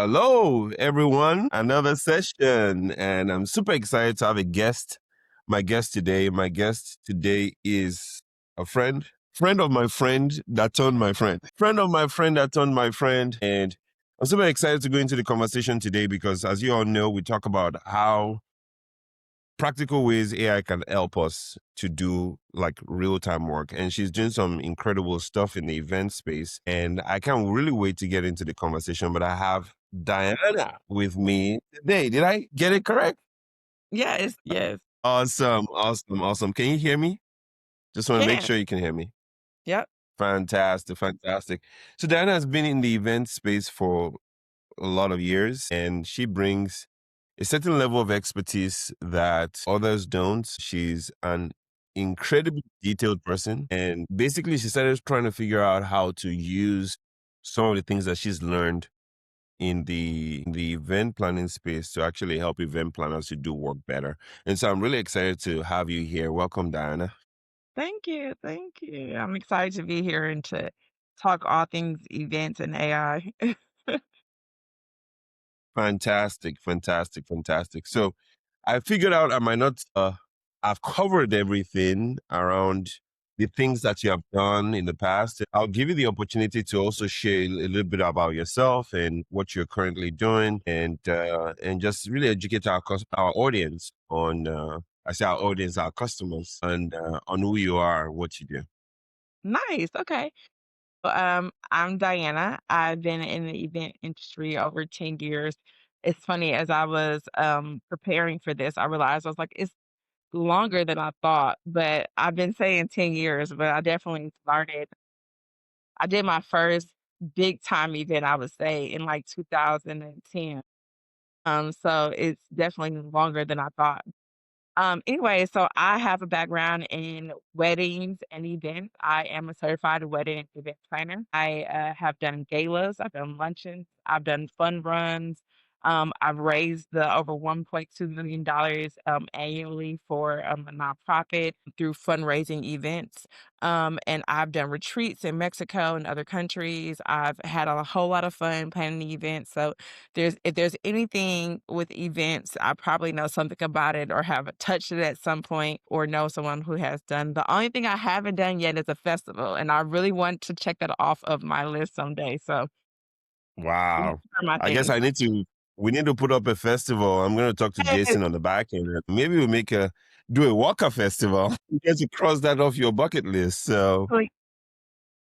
Hello, everyone. Another session, and I'm super excited to have a guest. My guest today is a friend of my friend that turned my friend of my friend that turned my friend. And I'm super excited to go into the conversation today because, as you all know, we talk about how practical ways AI can help us to do like real time work. And she's doing some incredible stuff in the event space. And I can't really wait to get into the conversation, but I have Diana with me today. Did I get it correct? Yes. Awesome. Can you hear me? Just want to make Can. sure you can hear me. Yep. Fantastic. So Diana has been in the event space for a lot of years, and she brings a certain level of expertise that others don't. She's an incredibly detailed person, and basically she started trying to figure out how to use some of the things that she's learned in the event planning space to actually help event planners to do work better. And so I'm really excited to have you here. Welcome, Diana. Thank you. Thank you. I'm excited to be here and to talk all things events and AI. Fantastic. So I figured out I might not, I've covered everything around the things that you have done in the past. I'll give you the opportunity to also share a little bit about yourself and what you're currently doing and just really educate our audience on, I say our audience, our customers and on who you are, what you do. Nice. Okay. I'm Diana. I've been in the event industry over 10 years. It's funny, as I was preparing for this, I realized I was like, it's longer than I thought, but I've been saying 10 years, but I definitely started. I did my first big time event, I would say, in like 2010. So it's definitely longer than I thought. Anyway, so I have a background in weddings and events. I am a certified wedding and event planner. I have done galas, I've done luncheons, I've done fun runs. I've raised the over $1.2 million annually for a nonprofit through fundraising events. And I've done retreats in Mexico and other countries. I've had a whole lot of fun planning events. So if there's anything with events, I probably know something about it or have touched it at some point or know someone who has done. The only thing I haven't done yet is a festival, and I really want to check that off of my list someday. So these Wow. are my I guess things. we need to put up a festival. I'm going to talk to Yes. Jason on the back end. Maybe we'll do a Wokkah festival. You get to cross that off your bucket list. So Like,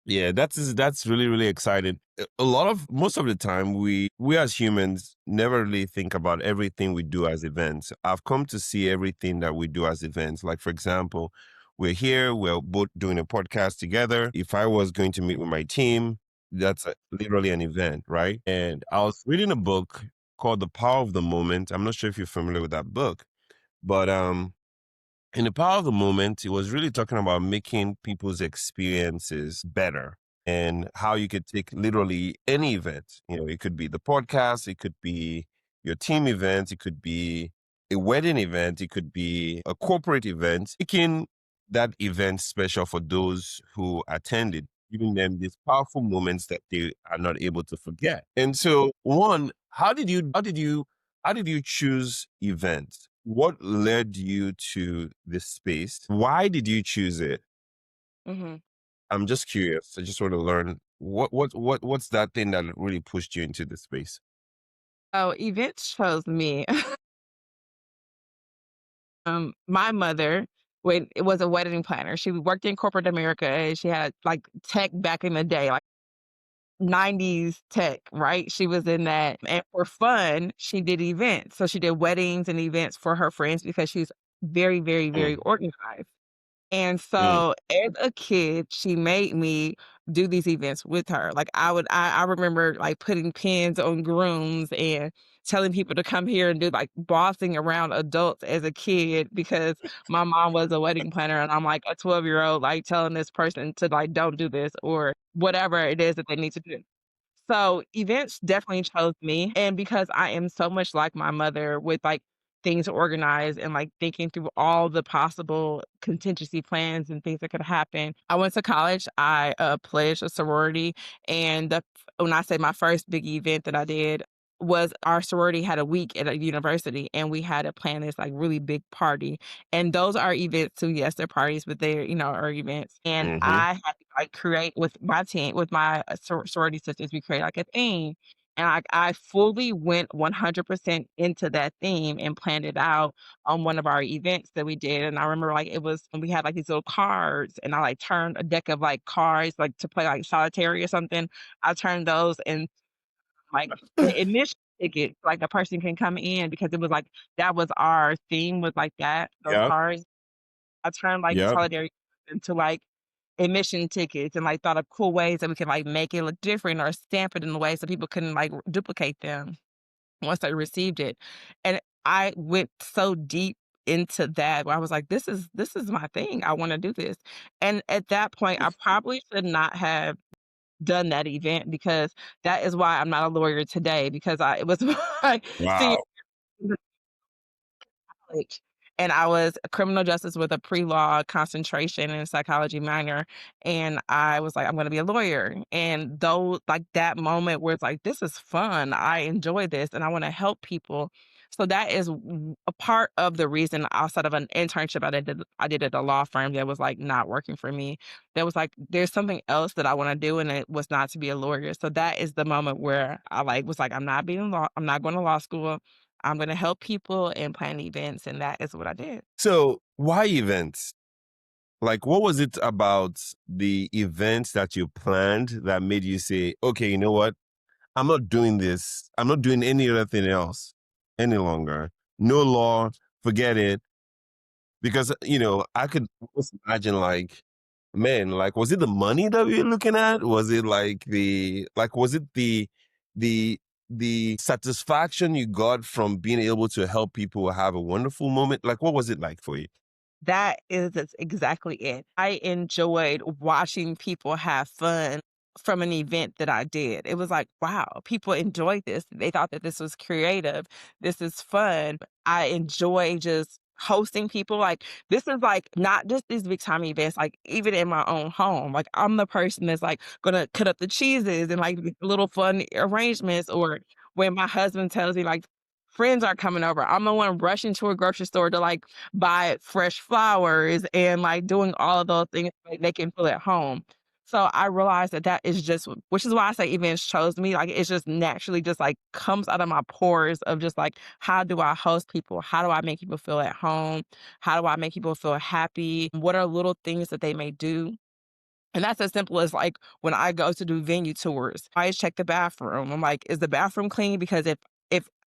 yeah, that's really, really exciting. Most of the time, we as humans never really think about everything we do as events. I've come to see everything that we do as events. Like, for example, we're here, we're both doing a podcast together. If I was going to meet with my team, that's literally an event, right? And I was reading a book called The Power of the Moment. I'm not sure if you're familiar with that book, but in the power of the moment, it was really talking about making people's experiences better and how you could take literally any event. You know, it could be the podcast, it could be your team event, it could be a wedding event, it could be a corporate event, making that event special for those who attended, giving them these powerful moments that they are not able to forget. And so, one, how did you choose events? What led you to this space? Why did you choose it? mhm. I'm just curious. I just want to learn what's that thing that really pushed you into this space? Oh, events chose me. My mother, when it was a wedding planner, she worked in corporate America. And she had like tech back in the day, like 90s tech, right? She was in that. And for fun, she did events. So she did weddings and events for her friends because she's very Mm, organized. And mm, so as a kid, she made me do these events with her. Like I remember like putting pins on grooms and telling people to come here and do like bossing around adults as a kid because my mom was a wedding planner and I'm like a 12-year-old like telling this person to like don't do this or whatever it is that they need to do. So events definitely chose me. And because I am so much like my mother with like things organized and like thinking through all the possible contingency plans and things that could happen. I went to college. I pledged a sorority. And when I say my first big event that I did, was our sorority had a week at a university, and we had to plan this, like, really big party, and those are events too. Yes, they're parties, but they're, are events, and Mm-hmm. I had to, like, create with my team with my, sorority sisters, we create, like, a theme, and, I fully went 100% into that theme and planned it out on one of our events that we did, and I remember, like, it was we had, like, these little cards, and I, like, turned a deck of, like, cards, like, to play, like, solitary or something. I turned those and like, the admission ticket, like, a person can come in because it was, like that was our theme was like that, those Yep. cards. I turned, like, the Yep. solidarity into, like, admission tickets and, like, thought of cool ways that we could, like, make it look different or stamp it in a way so people couldn't, like, duplicate them once they received it. And I went so deep into that where I was like, "This is my thing. I wanna do this." And at that point, I probably should not have done that event because that is why I'm not a lawyer today because it was my senior Wow. college, and I was a criminal justice with a pre-law concentration and psychology minor, and I was like, "I'm gonna be a lawyer." And though like, that moment where it's like, "This is fun, I enjoy this, and I wanna help people." So that is a part of the reason outside of an internship I did at a law firm that was, like, not working for me. That was like, there's something else that I wanna do, and it was not to be a lawyer. So that is the moment where I, like, was like, I'm not going to law school. I'm gonna help people and plan events, and that is what I did. So why events? Like, what was it about the events that you planned that made you say, okay, you know what? I'm not doing this. I'm not doing any other thing else any longer. No law, forget it. Because, I could almost imagine like, man, like, was it the money that we were looking at? Was it was it the, the satisfaction you got from being able to help people have a wonderful moment? Like, what was it like for you? That's exactly it. I enjoyed watching people have fun from an event that I did. It was like, wow, people enjoyed this. They thought that this was creative. This is fun. I enjoy just hosting people. Like, this is like not just these big time events, like even in my own home. Like, I'm the person that's like gonna cut up the cheeses and like little fun arrangements, or when my husband tells me like friends are coming over, I'm the one rushing to a grocery store to like buy fresh flowers and, like, doing all of those things like they can feel at home. So I realized that that is just which is why I say events chose me, like, it's just naturally just, like, comes out of my pores of just, like, how do I host people? How do I make people feel at home? How do I make people feel happy? What are little things that they may do? And that's as simple as like when I go to do venue tours, I always check the bathroom. I'm like, is the bathroom clean? Because if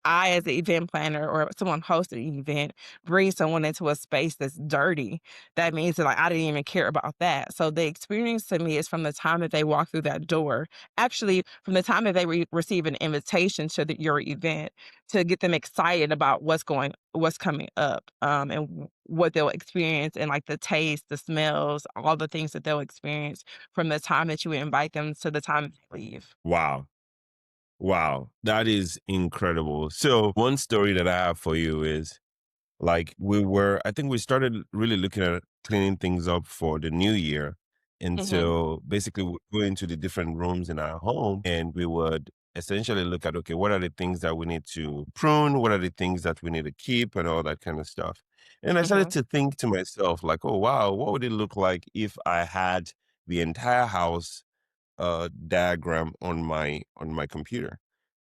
I, as an event planner or someone hosting an event, bring someone into a space that's dirty, that means that like I didn't even care about that. So the experience to me is from the time that they walk through that door, actually from the time that they receive an invitation to your event, to get them excited about what's coming up, and what they'll experience and like the taste, the smells, all the things that they'll experience from the time that you invite them to the time they leave. Wow. Wow. That is incredible. So one story that I have for you is like I think we started really looking at cleaning things up for the new year. And Mhm, so basically we go into the different rooms in our home and we would essentially look at, okay, what are the things that we need to prune? What are the things that we need to keep and all that kind of stuff. And I started mhm, to think to myself, like, oh, wow, what would it look like if I had the entire house diagram on my computer?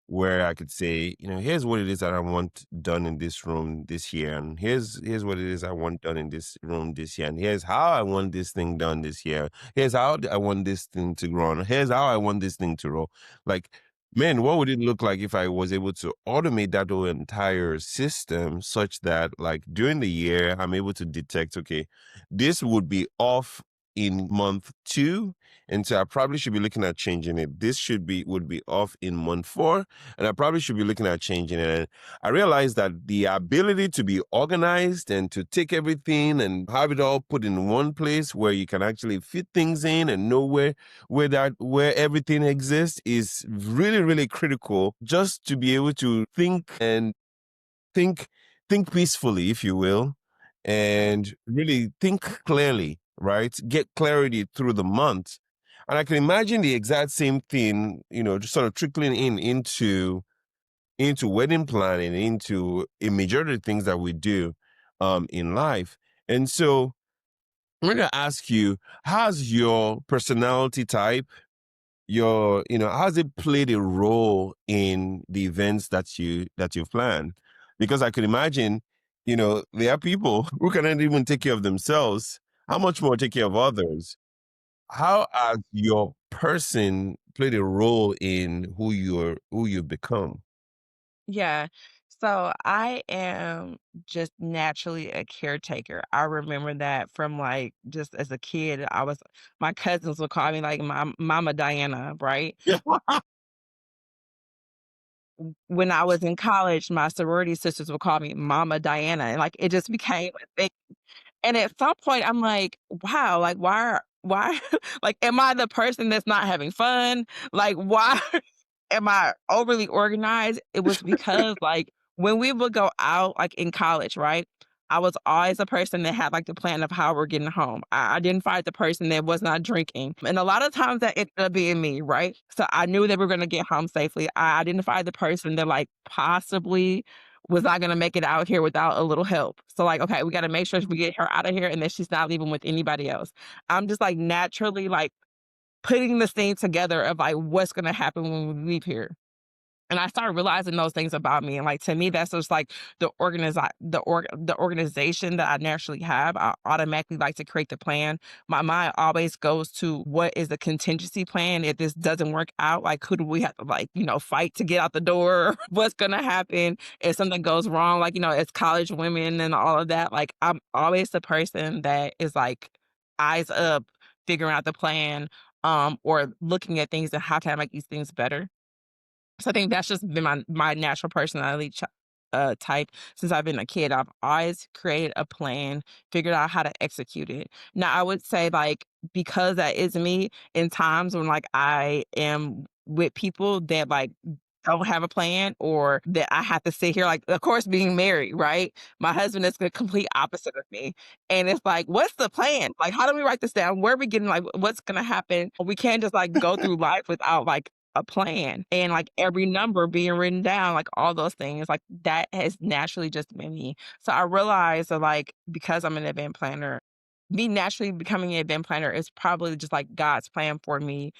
Where I could say, here's what it is that I want done in this room this year, and here's what it is I want done in this room this year, and here's how I want this thing done this year. Here's how I want this thing to run. Here's how I want this thing to roll. Like, man, what would it look like if I was able to automate that whole entire system such that, like, during the year, I'm able to detect, okay, this would be off in month two, and so I probably should be looking at changing it. This would be off in month four, and I probably should be looking at changing it. And I realized that the ability to be organized and to take everything and have it all put in one place where you can actually fit things in and know where everything exists is really, really critical just to be able to think think peacefully, if you will, mhm. and really think clearly, right? Get clarity through the month. And I can imagine the exact same thing, just sort of trickling into into wedding planning, into a majority of things that we do in life. And so I'm going to ask you, has your personality type, has it played a role in the events that you've planned? Because I could imagine, there are people who cannot even take care of themselves. How much more take care of others? How has your person played a role in who you've become? Yeah. So I am just naturally a caretaker. I remember that from like just as a kid, my cousins would call me like Mama Diana, right? Yeah. When I was in college, my sorority sisters would call me Mama Diana, and like it just became a thing. And at some point, I'm like, wow, like why like am I the person that's not having fun? Like why am I overly organized? It was because like when we would go out, like in college, right? I was always a person that had like the plan of how we're getting home. I identified the person that was not drinking. And a lot of times that ended up being me, right? So I knew that we are gonna get home safely. I identified the person that like possibly was not gonna make it out here without a little help. So like, okay, we gotta make sure we get her out of here and that she's not leaving with anybody else. I'm just like naturally like putting the scene together of like what's gonna happen when we leave here. And I started realizing those things about me, and, like, to me, that's just, like, the organization that I naturally have. I automatically like to create the plan. My mind always goes to what is the contingency plan if this doesn't work out, like, who do we have to, like, fight to get out the door? What's gonna happen if something goes wrong? Like, as college women and all of that, like, I'm always the person that is, like, eyes up, figuring out the plan, or looking at things and how can I make these things better. So I think that's just been my natural personality type since I've been a kid. I've always created a plan, figured out how to execute it. Now I would say like because that is me in times when like I am with people that like don't have a plan or that I have to sit here like of course being married, right? My husband is the complete opposite of me. And it's like, what's the plan? Like how do we write this down? Where are we getting like what's gonna happen? We can't just like go through life without like a plan and like every number being written down, like all those things, like that has naturally just been me. So I realized that like because I'm an event planner, me naturally becoming an event planner is probably just like God's plan for me.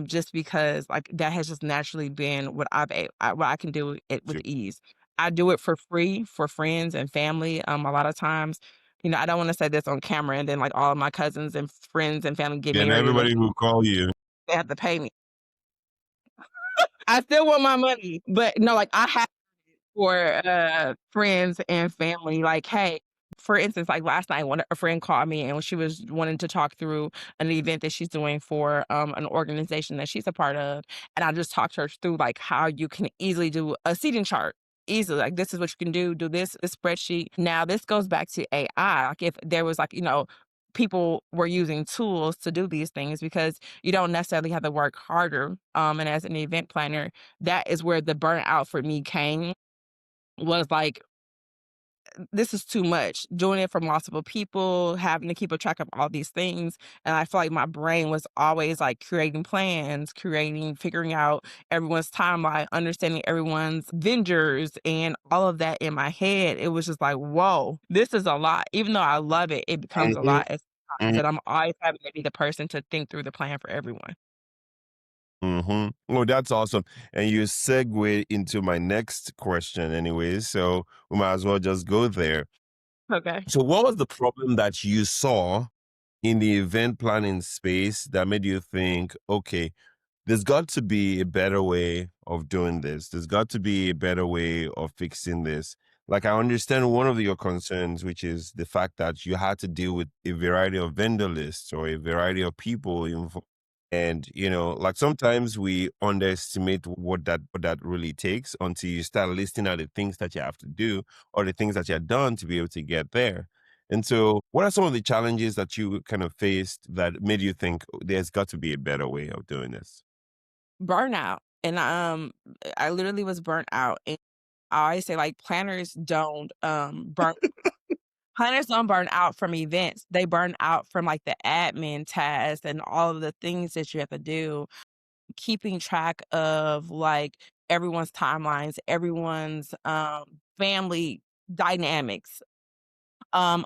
Just because like that has just naturally been what I can do it with ease. I do it for free for friends and family. A lot of times, I don't want to say this on camera and then like all of my cousins and friends and family get And married and everybody who call you. they have to pay me. I still want my money, but no, like I have for friends and family. Like, hey, for instance, like last night, when a friend called me and she was wanting to talk through an event that she's doing for an organization that she's a part of, and I just talked to her through like how you can easily do a seating chart. Easily, like this is what you can do this spreadsheet. Now, this goes back to AI. Like, if there was like, people were using tools to do these things because you don't necessarily have to work harder. And as an event planner, that is where the burnout for me came was like, this is too much. Doing it for multiple people, having to keep a track of all these things. And I feel like my brain was always like creating plans, figuring out everyone's timeline, understanding everyone's vendors and all of that in my head. It was just like, whoa, this is a lot. Even though I love it, it becomes a Mhm, lot as times mhm, that I'm always having to be the person to think through the plan for everyone. mhm. Oh, that's awesome. And you segue into my next question anyways, so we might as well just go there. Okay. So what was the problem that you saw in the event planning space that made you think, okay, there's got to be a better way of doing this. There's got to be a better way of fixing this. Like, I understand one of your concerns, which is the fact that you had to deal with a variety of vendor lists or a variety of people involved. And, like sometimes we underestimate what that really takes until you start listing out the things that you have to do or the things that you're done to be able to get there. And so, what are some of the challenges that you kind of faced that made you think, "Oh, there's got to be a better way of doing this?" Burnout. And I literally was burnt out. And I always say like planners don't burn out from events. They burn out from like the admin tasks and all of the things that you have to do, keeping track of like everyone's timelines, everyone's family dynamics,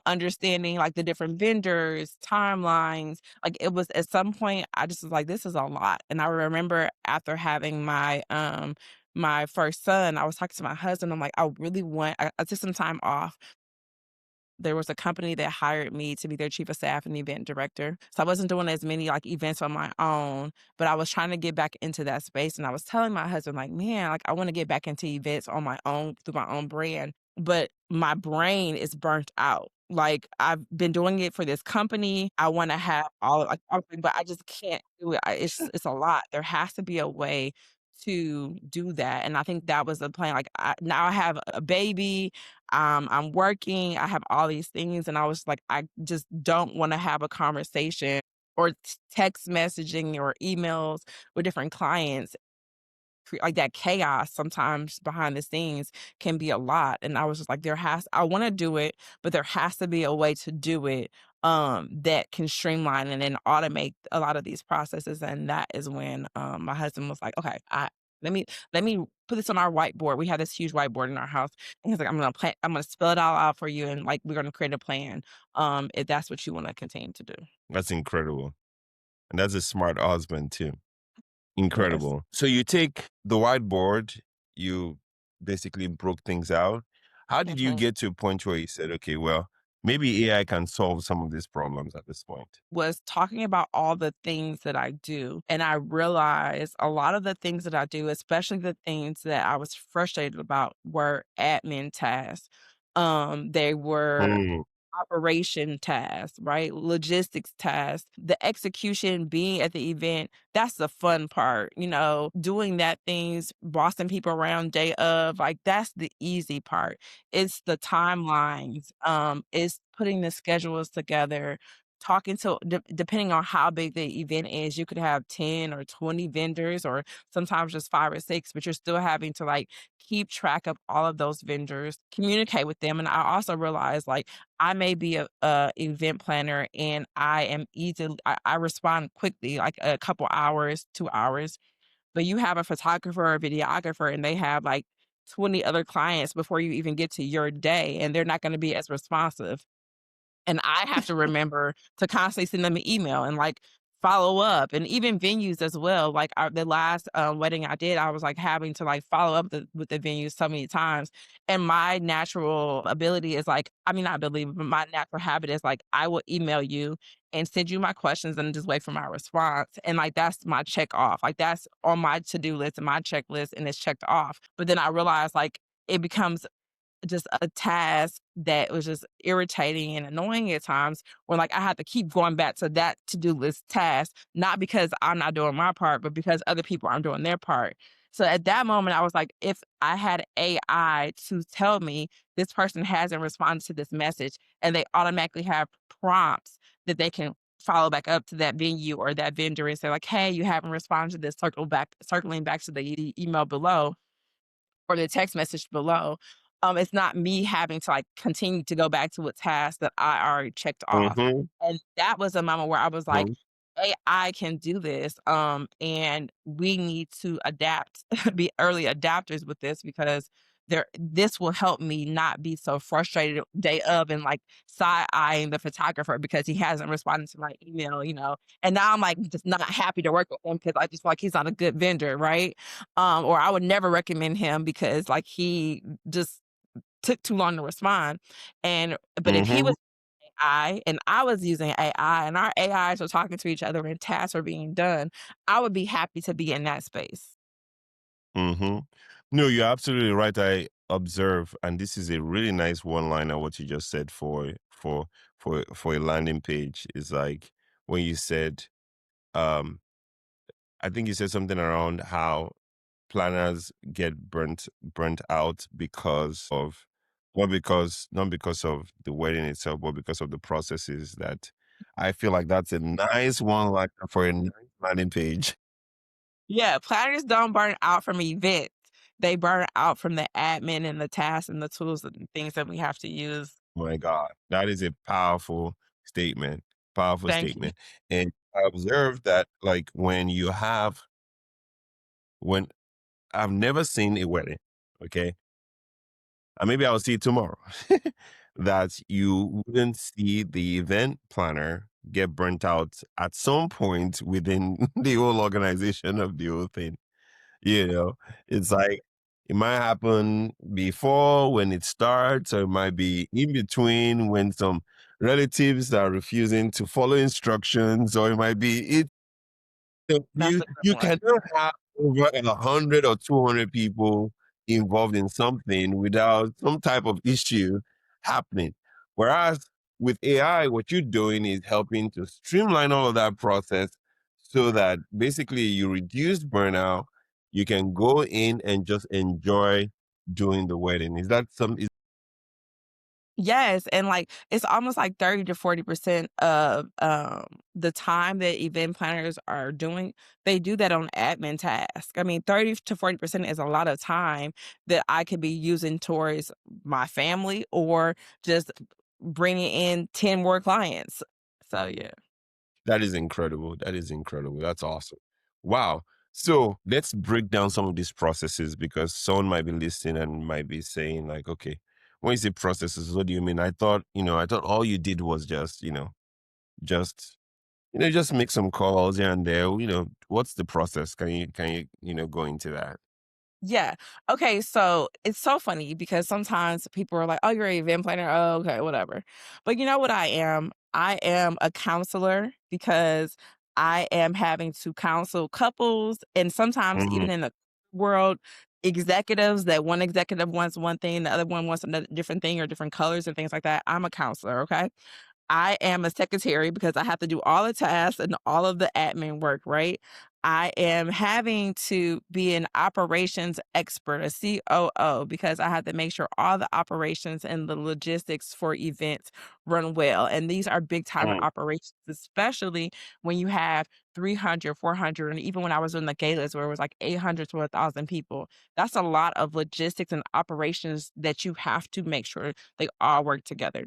understanding like the different vendors, timelines. Like it was at some point I just was like, this is a lot. And I remember after having my first son, I was talking to my husband. I'm like, I took some time off. There was a company that hired me to be their chief of staff and event director. So I wasn't doing as many like events on my own, but I was trying to get back into that space. And I was telling my husband, like, man, like I want to get back into events on my own through my own brand. But my brain is burnt out. Like I've been doing it for this company. I want to have all like, but I just can't do it. It's a lot. There has to be a way to do that, and I think that was the plan. Like now I have a baby, I'm working, I have all these things, and I was like, I just don't want to have a conversation or text messaging or emails with different clients. Like that chaos sometimes behind the scenes can be a lot. And I was just like, I want to do it, but there has to be a way to do it that can streamline and then automate a lot of these processes. And that is when my husband was like, okay, let me let me put this on our whiteboard. We have this huge whiteboard in our house. And he's like, I'm gonna spell it all out for you, and like we're gonna create a plan if that's what you want to continue to do. That's incredible. And that's a smart husband too. Yes. Incredible. So you take the whiteboard, you basically broke things out. How did you Mhm. get to a point where you said, okay, well, maybe AI can solve some of these problems at this point? Was talking about all the things that I do. And I realized a lot of the things that I do, especially the things that I was frustrated about, were admin tasks. They were Mm, operation tasks, right? Logistics tasks. The execution, being at the event, that's the fun part, doing that things, bossing people around day of, like that's the easy part. It's the timelines, it's putting the schedules together, talking to depending on how big the event is, you could have 10 or 20 vendors or sometimes just 5 or 6, but you're still having to like keep track of all of those vendors, communicate with them. And I also realized like I may be a event planner and I respond quickly, like a couple hours, 2 hours, but you have a photographer or videographer and they have like 20 other clients before you even get to your day, and they're not gonna be as responsive. And I have to remember to constantly send them an email and, like, follow up, and even venues as well. Like, the last, wedding I did, I was, like, having to, like, follow up with the venues so many times, and my natural ability is, like I mean, not ability, but my natural habit is, like, I will email you and send you my questions and just wait for my response, and, like, that's my check off. Like, that's on my to-do list and my checklist, and it's checked off. But then I realized, like, it becomes just a task that was just irritating and annoying at times when like I had to keep going back to that to-do list task, not because I'm not doing my part, but because other people aren't doing their part. So at that moment, I was like, if I had AI to tell me this person hasn't responded to this message and they automatically have prompts that they can follow back up to that venue or that vendor and say like, hey, you haven't responded to this, circling back to the email below or the text message below. It's not me having to like continue to go back to a task that I already checked off. mhm, And that was a moment where I was like, mhm, AI can do this. And we need to adapt, be early adapters with this because this will help me not be so frustrated day of and like side eyeing the photographer because he hasn't responded to my email. And now I'm like just not happy to work with him because I just feel like he's not a good vendor, right? Or I would never recommend him because like he just took too long to respond. But if he mhm, was AI and I was using AI and our AIs were talking to each other and tasks were being done, I would be happy to be in that space. mhm. No, you're absolutely right. I observe, and this is a really nice one-liner, what you just said for a landing page is like when you said, um, I think you said something around how planners get burnt out because of not because of the wedding itself, but because of the processes that I feel like that's a nice one like for a nice landing page. Yeah, planners don't burn out from events. They burn out from the admin and the tasks and the tools and things that we have to use. Oh my God. That is a powerful statement. Powerful Thank you. statement. And I observed that like when I've never seen a wedding, okay? And maybe I'll see it tomorrow. That you wouldn't see the event planner get burnt out at some point within the whole organization of the whole thing. You know, it's like it might happen before when it starts, or it might be in between when some relatives are refusing to follow instructions, or it might be it. So That's you a good you one. cannot have over 100 or 200 people involved in something without some type of issue happening. Whereas with AI, what you're doing is helping to streamline all of that process so that basically you reduce burnout. You can go in and just enjoy doing the wedding. Is that some? Yes, and, like, it's almost like 30 to 40% of, the time that event planners are doing, they do that on admin tasks. I mean, 30 to 40% is a lot of time that I could be using towards my family or just bringing in 10 more clients. So, yeah. That is incredible. That is incredible. That's awesome. Wow. So let's break down some of these processes because someone might be listening and might be saying, like, okay, when you say processes, what do you mean? I thought all you did was just, just make some calls here and there. What's the process? Can you go into that? Yeah. Okay. So it's so funny because sometimes people are like, oh, you're an event planner. Oh, okay, whatever. But you know what I am? I am a counselor because I am having to counsel couples and sometimes Mhm. even in the world, executives that one executive wants one thing, the other one wants another different thing or different colors and things like that. I'm a counselor. Okay. I am a secretary because I have to do all the tasks and all of the admin work, right? I am having to be an operations expert, a COO, because I have to make sure all the operations and the logistics for events run well. And these are big time Mm, operations, especially when you have 300, 400, and even when I was in the galas where it was like 800 to 1,000 people, that's a lot of logistics and operations that you have to make sure they all work together.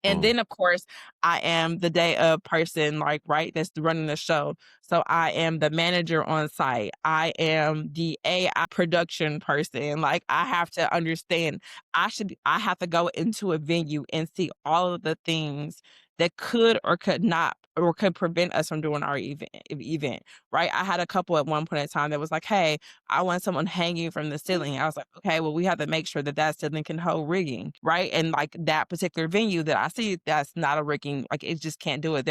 And mm, then, of course, I am the day of person, like, right, that's running the show. So I am the manager on site. I am the AI production person. Like, I have to understand, I have to go into a venue and see all of the things that could or could not or could prevent us from doing our event, right? I had a couple at one point in time that was like, hey, I want someone hanging from the ceiling. I was like, okay, well, we have to make sure that that ceiling can hold rigging, right? And like that particular venue that I see, that's not a rigging, like it just can't do it.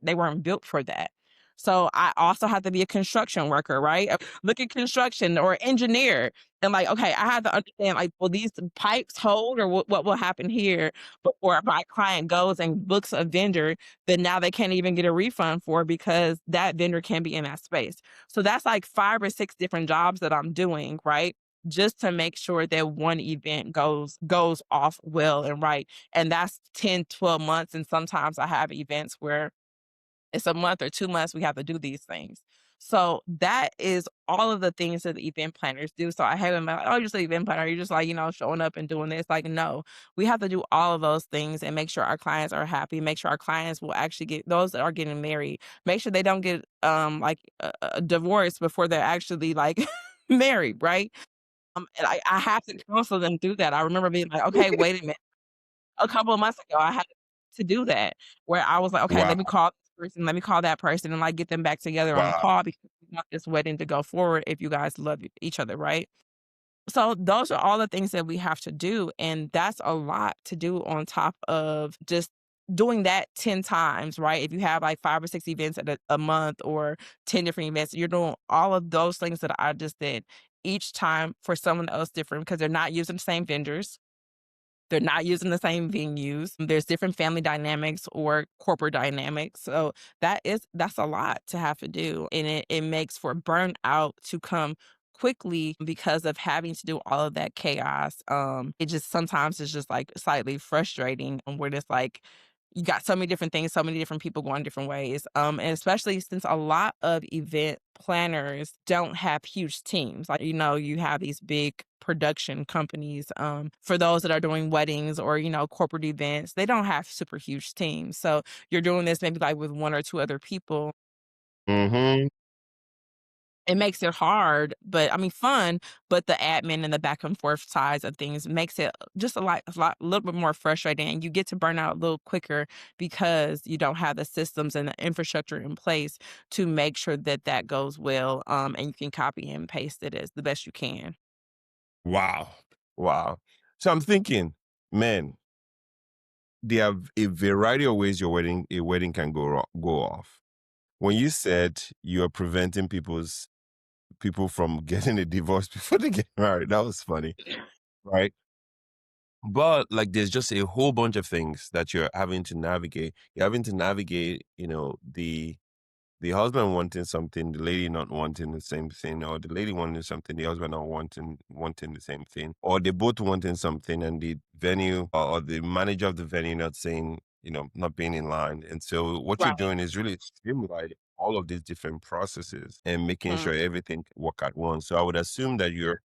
They weren't built for that. So I also have to be a construction worker, right? Look at construction or engineer. And like, okay, I have to understand like, will these pipes hold or what will happen here before my client goes and books a vendor that now they can't even get a refund for because that vendor can be in that space. So that's like 5 or 6 different jobs that I'm doing, right? Just to make sure that one event goes off well and right. And that's 10, 12 months. And sometimes I have events where it's a month or 2 months we have to do these things. So that is all of the things that the event planners do. So I haven't been like, oh, you're just an event planner. You're just like, showing up and doing this. Like, no, we have to do all of those things and make sure our clients are happy, make sure our clients will actually get those that are getting married, make sure they don't get like a divorce before they're actually like married, right? And I have to counsel them through that. I remember being like, okay, wait a minute a couple of months ago, I had to do that, where I was like, "Okay, wow. let me call this person, let me call that person, and, like, get them back together on the Wow. call because we want this wedding to go forward if you guys love each other, right?" So those are all the things that we have to do, and that's a lot to do on top of just doing that 10 times, right? If you have, like, 5 or 6 events at a month or 10 different events, you're doing all of those things that I just did each time for someone else different because they're not using the same vendors. They're not using the same venues. There's different family dynamics or corporate dynamics. So that's a lot to have to do. And it makes for burnout to come quickly because of having to do all of that chaos. It just sometimes is just like slightly frustrating and where it's like you got so many different things, so many different people going different ways. And especially since a lot of event planners don't have huge teams. Like, you have these big production companies. For those that are doing weddings or, corporate events, they don't have super huge teams. So you're doing this maybe like with one or two other people. Hmm. It makes it hard, but I mean fun, but the admin and the back and forth sides of things makes it just a little bit more frustrating. And you get to burn out a little quicker because you don't have the systems and the infrastructure in place to make sure that that goes well, and you can copy and paste it as the best you can. Wow. Wow. So I'm thinking, man, there are a variety of ways a wedding can go off. When you said you are preventing people from getting a divorce before they get married, that was funny, right? But like there's just a whole bunch of things that you're having to navigate. You're having to navigate, the husband wanting something, the lady not wanting the same thing, or the lady wanting something, the husband not wanting the same thing, or they both wanting something, and the venue or the manager of the venue not saying, not being in line. And so what you're Right. doing is really streamlining all of these different processes and making Mm. sure everything can work at once. So I would assume that you're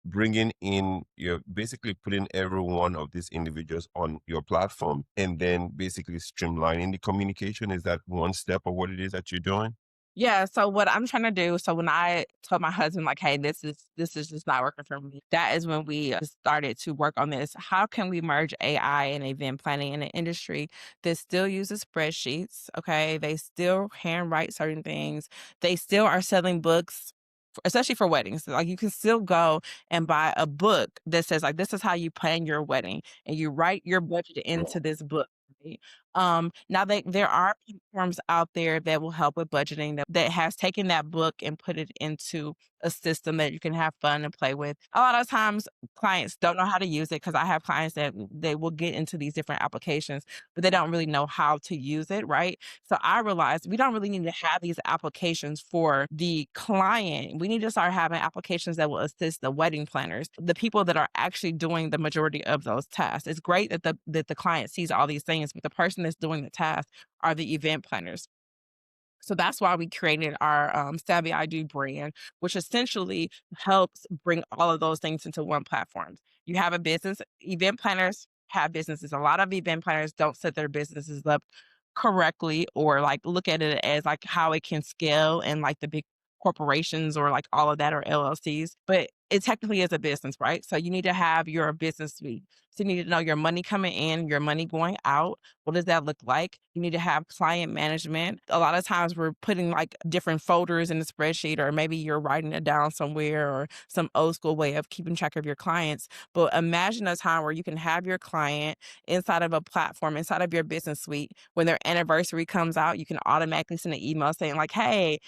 basically putting every one of these individuals on your platform and then basically streamlining the communication. Is that one step of what it is that you're doing? Yeah, so what I'm trying to do, so when I told my husband like, "Hey, this is just not working for me," that is when we started to work on this. How can we merge AI and event planning in an industry that still uses spreadsheets? Okay, they still handwrite certain things. They still are selling books, especially for weddings. Like you can still go and buy a book that says like, "This is how you plan your wedding," and you write your budget into this book. Right? Now there are platforms out there that will help with budgeting that has taken that book and put it into a system that you can have fun and play with. A lot of times clients don't know how to use it because I have clients that they will get into these different applications, but they don't really know how to use it, right? So I realized we don't really need to have these applications for the client. We need to start having applications that will assist the wedding planners, the people that are actually doing the majority of those tasks. It's great that the client sees all these things, but the person that's doing the task are the event planners. So that's why we created our Savvy I Do brand, which essentially helps bring all of those things into one platform. You have a business, event planners have businesses. A lot of event planners don't set their businesses up correctly or like look at it as like how it can scale and like the big corporations or like all of that or LLCs. But it technically is a business, right? So you need to have your business suite. So you need to know your money coming in, your money going out. What does that look like? You need to have client management. A lot of times we're putting like different folders in the spreadsheet, or maybe you're writing it down somewhere or some old school way of keeping track of your clients. But imagine a time where you can have your client inside of a platform, inside of your business suite. When their anniversary comes out, you can automatically send an email saying, like, hey,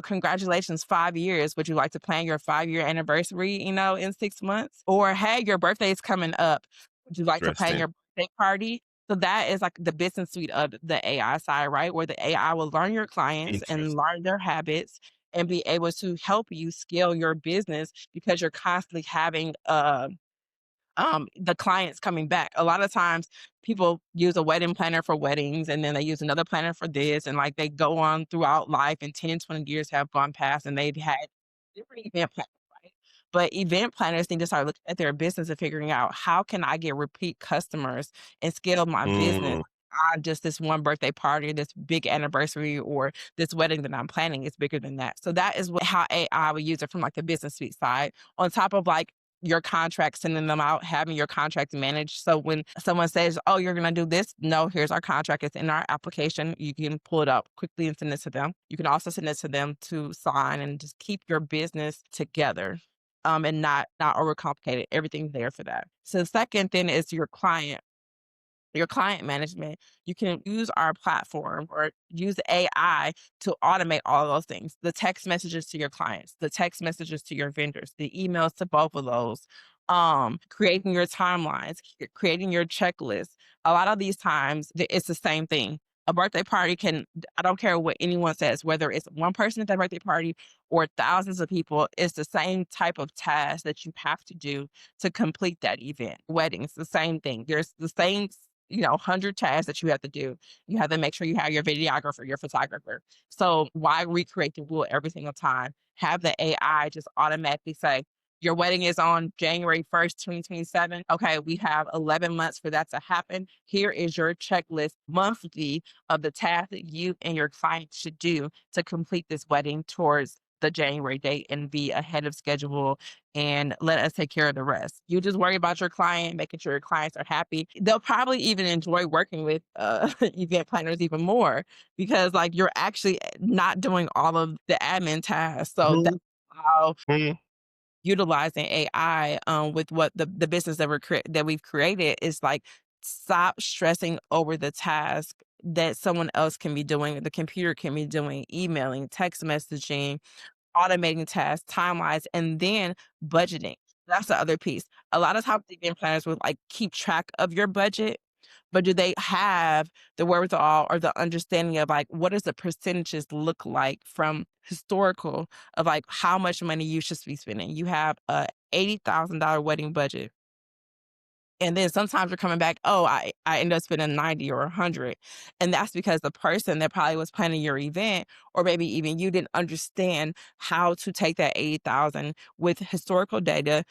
congratulations, 5 years. Would you like to plan your 5 year anniversary, in 6 months? Or, hey, your birthday is coming up. Would you like to plan Interesting. your birthday party? So that is like the business suite of the AI side, right? Where the AI will learn your clients and Interesting. learn their habits and be able to help you scale your business because you're constantly having the clients coming back. A lot of times people use a wedding planner for weddings and then they use another planner for this and like they go on throughout life and 10, 20 years have gone past and they've had different event planners, right? But event planners need to start looking at their business and figuring out how can I get repeat customers and scale my business Mm, on just this one birthday party, this big anniversary, or this wedding that I'm planning is bigger than that. So that is how AI will use it from like the business suite side, on top of like your contracts, sending them out, having your contracts managed. So when someone says, "Oh, you're gonna do this," no, here's our contract. It's in our application. You can pull it up quickly and send it to them. You can also send it to them to sign and just keep your business together. And not overcomplicate it. Everything's there for that. So the second thing is your client management. You can use our platform or use AI to automate all of those things. The text messages to your clients, the text messages to your vendors, the emails to both of those. Creating your timelines, creating your checklist. A lot of these times it's the same thing. A birthday party I don't care what anyone says, whether it's one person at that birthday party or thousands of people, it's the same type of task that you have to do to complete that event. Weddings, the same thing. There's the same 100 tasks that you have to do. You have to make sure you have your videographer, your photographer. So why recreate the wheel every single time? Have the AI just automatically say, your wedding is on January 1st, 2027. Okay, we have 11 months for that to happen. Here is your checklist monthly of the tasks that you and your client should do to complete this wedding towards the January date and be ahead of schedule and let us take care of the rest. You just worry about your client, making sure your clients are happy. They'll probably even enjoy working with event planners even more because like you're actually not doing all of the admin tasks. So that's Mhm, how mhm. utilizing AI with what the business that that we've created is like stop stressing over the task that someone else can be doing, the computer can be doing, emailing, text messaging, automating tasks, timelines, and then budgeting. That's the other piece. A lot of times event planners will like keep track of your budget, but do they have the wherewithal or the understanding of like what does the percentages look like from historical of like how much money you should be spending? You have a $80,000 wedding budget. And then sometimes you're coming back, oh, I end up spending 90 or 100. And that's because the person that probably was planning your event, or maybe even you didn't understand how to take that 80,000 with historical data,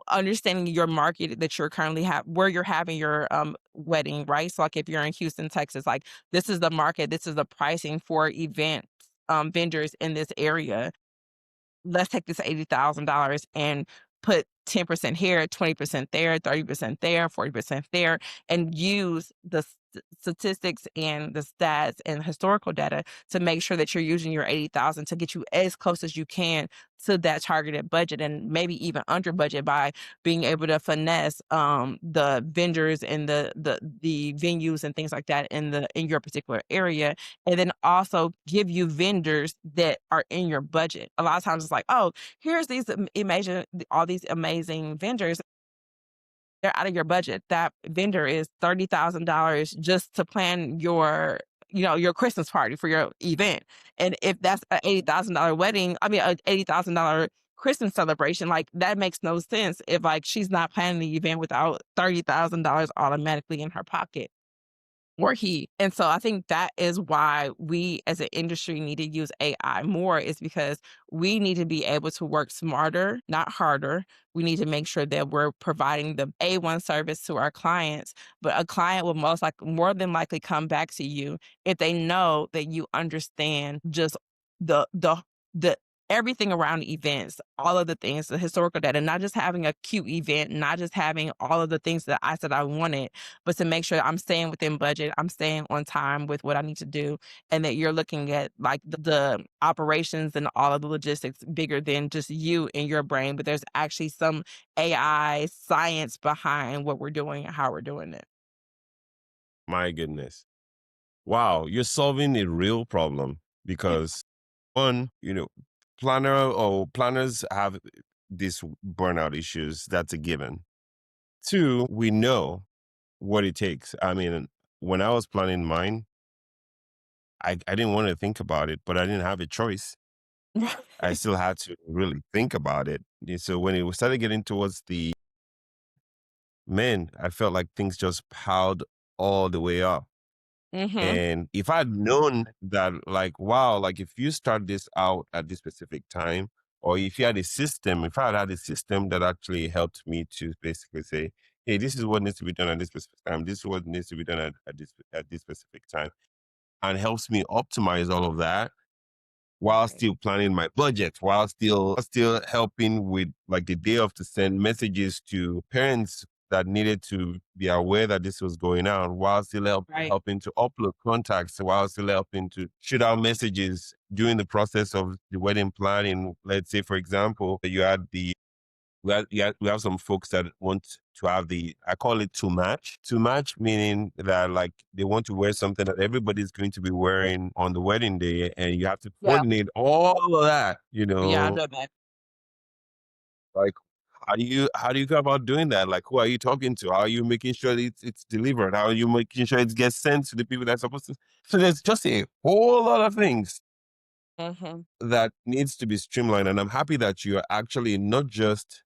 understanding your market that you're currently where you're having your wedding, right? So like if you're in Houston, Texas, like this is the market, this is the pricing for event vendors in this area. Let's take this $80,000 and put 10% here, 20% there, 30% there, 40% there, and use the statistics and the stats and historical data to make sure that you're using your 80,000 to get you as close as you can to that targeted budget and maybe even under budget by being able to finesse the vendors and the venues and things like that in your particular area, and then also give you vendors that are in your budget. A lot of times it's like, oh, here's these amazing, all these amazing vendors. They're out of your budget. That vendor is $30,000 just to plan your Christmas party for your event. And if that's an $80,000 wedding, I mean, an $80,000 Christmas celebration, like that makes no sense if like she's not planning the event without $30,000 automatically in her pocket or he. And so I think that is why we as an industry need to use AI more is because we need to be able to work smarter, not harder. We need to make sure that we're providing the A1 service to our clients, but a client will more than likely come back to you if they know that you understand just the everything around events, all of the things, the historical data, not just having a cute event, not just having all of the things that I said I wanted, but to make sure I'm staying within budget, I'm staying on time with what I need to do, and that you're looking at like the operations and all of the logistics bigger than just you and your brain, but there's actually some AI science behind what we're doing and how we're doing it. My goodness. Wow, you're solving a real problem because one, planners have these burnout issues. That's a given. Two, we know what it takes. I mean, when I was planning mine, I didn't want to think about it, but I didn't have a choice. I still had to really think about it. So when it started getting towards the men, I felt like things just piled all the way up. Mhm. And if I'd known that, like, wow, like if you start this out at this specific time, or if you had a system, if I had had a system that actually helped me to basically say, hey, this is what needs to be done at this specific time, this is what needs to be done at this specific time, and helps me optimize all of that while Right. still planning my budget, while still helping with like the day of to send messages to parents that needed to be aware that this was going on, while still Right. helping to upload contacts, while still helping to shoot out messages during the process of the wedding planning. Let's say, for example, you had the we have some folks that want to have I call it to match meaning that like they want to wear something that everybody's going to be wearing on the wedding day, and you have to Yeah. coordinate all of that, Yeah, I've done that. like how do you go about doing that? Like, who are you talking to? How are you making sure it's delivered? How are you making sure it gets sent to the people that's supposed to? So there's just a whole lot of things Mhm. that needs to be streamlined, and I'm happy that you're actually not just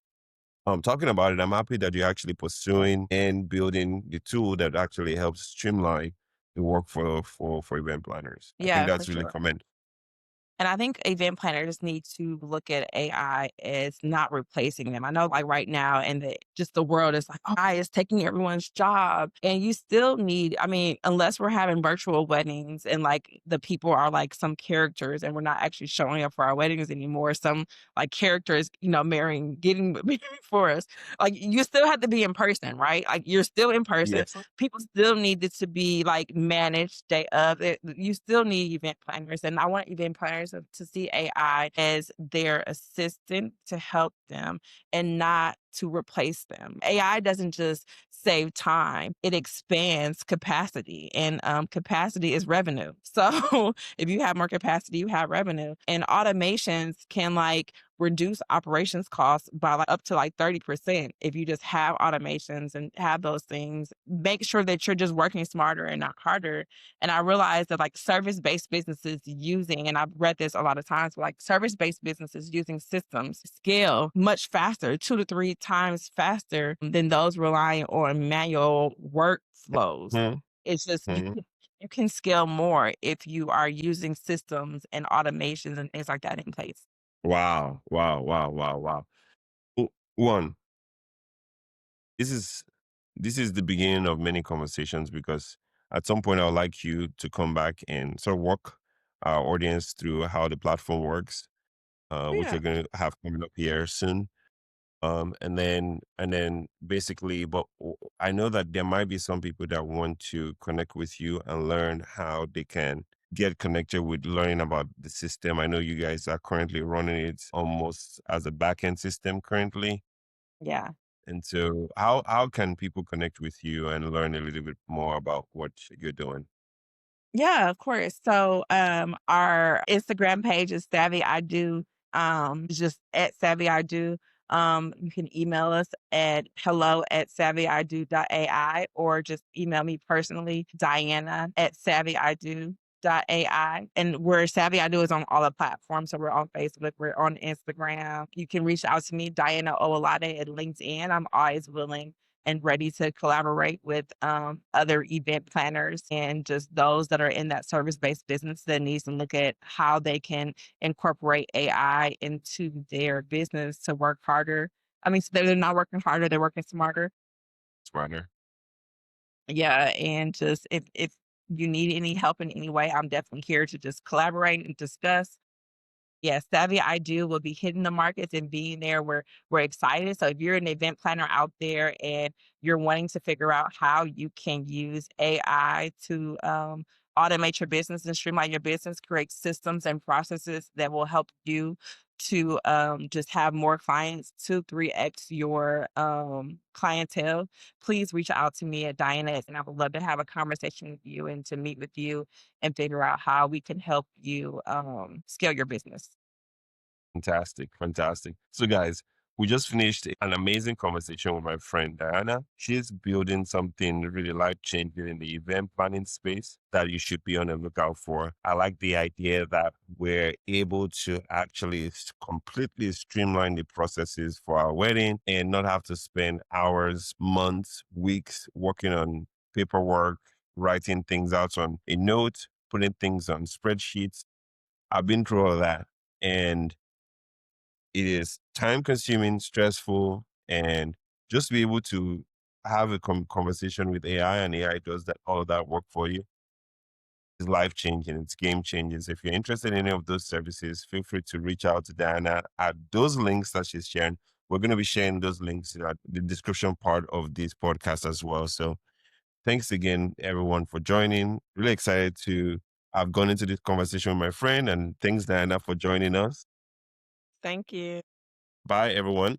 talking about it. I'm happy that you're actually pursuing and building the tool that actually helps streamline the work for event planners. I think Yeah, for that's really sure. commendable. And I think event planners need to look at AI as not replacing them. I know like right now and just the world is like, oh, AI is taking everyone's job. And you still need, I mean, unless we're having virtual weddings and like the people are like some characters and we're not actually showing up for our weddings anymore, some like characters, marrying, getting married for us. Like you still have to be in person, right? Like you're still in person. Yes. People still needed to be like managed day of it. You still need event planners. And I want event planners to see AI as their assistant to help them and not to replace them. AI doesn't just save time, it expands capacity, and capacity is revenue. So if you have more capacity, you have revenue. And automations can like reduce operations costs by like up to like 30% if you just have automations and have those things. Make sure that you're just working smarter and not harder. And I realized that like service-based businesses using, and I've read this a lot of times, but like service-based businesses using systems scale much faster, 2 to 3 times faster than those relying on manual workflows. Mhm, It's just mhm. you can scale more if you are using systems and automations and things like that in place. Wow, wow, wow, wow, wow. One, this is this is the beginning of many conversations because at some point I would like you to come back and sort of walk our audience through how the platform works, which Yeah. we're going to have coming up here soon. And then basically, but I know that there might be some people that want to connect with you and learn how they can get connected with learning about the system. I know you guys are currently running it almost as a backend system currently. Yeah. And so how can people connect with you and learn a little bit more about what you're doing? Yeah, of course. So, our Instagram page is Savvy I Do. It's just at Savvy I Do. You can email us at hello@savvyido.ai or just email me personally, Diana@savvyido.ai. And we're Savvy I Do is on all the platforms. So we're on Facebook, we're on Instagram. You can reach out to me, Diana Owolade at LinkedIn. I'm always willing and ready to collaborate with other event planners and just those that are in that service-based business that needs to look at how they can incorporate AI into their business to work harder. I mean, so they're not working harder, they're working smarter. Smarter. Yeah, and just if you need any help in any way, I'm definitely here to just collaborate and discuss. Yes, Savvy I Do will be hitting the markets and being there. We're excited. So if you're an event planner out there and you're wanting to figure out how you can use AI to automate your business and streamline your business, create systems and processes that will help you to just have more clients, 3x your clientele, please reach out to me at Diana, and I would love to have a conversation with you and to meet with you and figure out how we can help you scale your business. Fantastic, fantastic. So, guys, we just finished an amazing conversation with my friend Diana. She's building something really life changing in the event planning space that you should be on the lookout for. I like the idea that we're able to actually completely streamline the processes for our wedding and not have to spend hours, months, weeks working on paperwork, writing things out on a note, putting things on spreadsheets. I've been through all that. And it is time consuming, stressful, and just be able to have a conversation with AI and AI does that all of that work for you is life changing. It's game changing. So if you're interested in any of those services, feel free to reach out to Diana at those links that she's sharing. We're going to be sharing those links at the description part of this podcast as well. So thanks again, everyone, for joining. Really excited to have gone into this conversation with my friend, and thanks, Diana, for joining us. Thank you. Bye, everyone.